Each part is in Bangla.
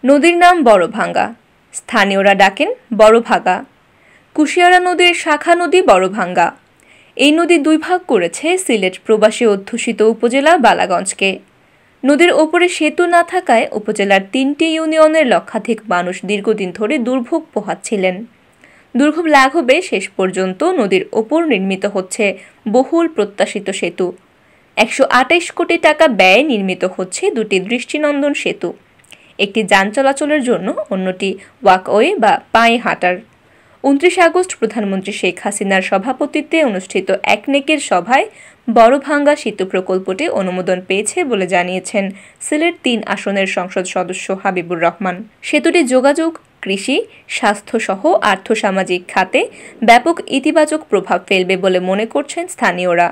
নদীর নাম বড়ভাঙ্গা, স্থানীয়রা ডাকেন বড়ভাগা। কুশিয়ারা নদীর শাখা নদী বড়ভাঙ্গা। এই নদী দুই ভাগ করেছে সিলেট প্রবাসী অধ্যুষিত উপজেলা বালাগঞ্জকে। নদীর ওপরে সেতু না থাকায় উপজেলার ৩টি ইউনিয়নের লক্ষাধিক মানুষ দীর্ঘদিন ধরে দুর্ভোগ পোহাচ্ছিলেন। দুর্ভোগ লাঘবে শেষ পর্যন্ত নদীর ওপর নির্মিত হচ্ছে বহুল প্রত্যাশিত সেতু। ১২৮ কোটি টাকা ব্যয়ে নির্মিত হচ্ছে দুটি দৃষ্টিনন্দন সেতু, একটি যান চলাচলের জন্য, অন্যটি ওয়াকওয়ে বা পায়ে হাঁটার। ২৯ আগস্ট প্রধানমন্ত্রী শেখ হাসিনার সভাপতিত্বে অনুষ্ঠিত একনেকের সভায় বড়ভাঙ্গা সেতু প্রকল্পটি অনুমোদন পেয়েছে বলে জানিয়েছেন সিলেট ৩ আসনের সংসদ সদস্য হাবিবুর রহমান। সেতুটি যোগাযোগ, কৃষি, স্বাস্থ্যসহ আর্থসামাজিক খাতে ব্যাপক ইতিবাচক প্রভাব ফেলবে বলে মনে করছেন স্থানীয়রা।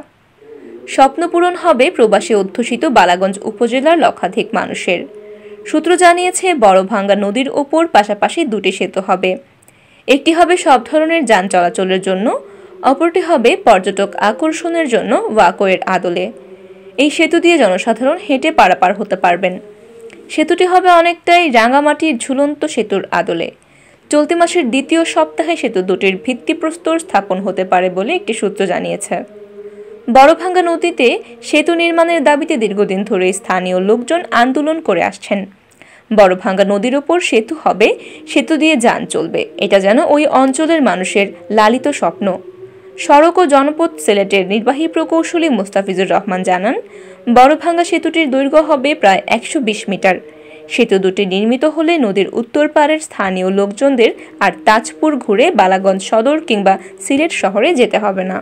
স্বপ্নপূরণ হবে প্রবাসী অধ্যুষিত বালাগঞ্জ উপজেলার লক্ষাধিক মানুষের। সূত্র জানিয়েছে, বড়ভাঙ্গা নদীর ওপর পাশাপাশি দুটি সেতু হবে। একটি হবে সব ধরনের যান চলাচলের জন্য, অপরটি হবে পর্যটক আকর্ষণের জন্য ওয়াকওয়ের আদলে। এই সেতু দিয়ে জনসাধারণ হেঁটে পারাপার হতে পারবেন। সেতুটি হবে অনেকটাই রাঙামাটির ঝুলন্ত সেতুর আদলে। চলতি মাসের দ্বিতীয় সপ্তাহে সেতু দুটির ভিত্তিপ্রস্তর স্থাপন হতে পারে বলে একটি সূত্র জানিয়েছে। বড়ভাঙ্গা নদীতে সেতু নির্মাণের দাবিতে দীর্ঘদিন ধরে স্থানীয় লোকজন আন্দোলন করে আসছেন। বড়ভাঙ্গা নদীর ওপর সেতু হবে, সেতু দিয়ে যান চলবে, এটা যেন ওই অঞ্চলের মানুষের লালিত স্বপ্ন। সড়ক ও জনপথ সিলেটের নির্বাহী প্রকৌশলী মোস্তাফিজুর রহমান জানান, বড়ভাঙ্গা সেতুটির দৈর্ঘ্য হবে প্রায় ১২০ মিটার। সেতু দুটি নির্মিত হলে নদীর উত্তর পাড়ের স্থানীয় লোকজনদের আর তাজপুর ঘুরে বালাগঞ্জ সদর কিংবা সিলেট শহরে যেতে হবে না।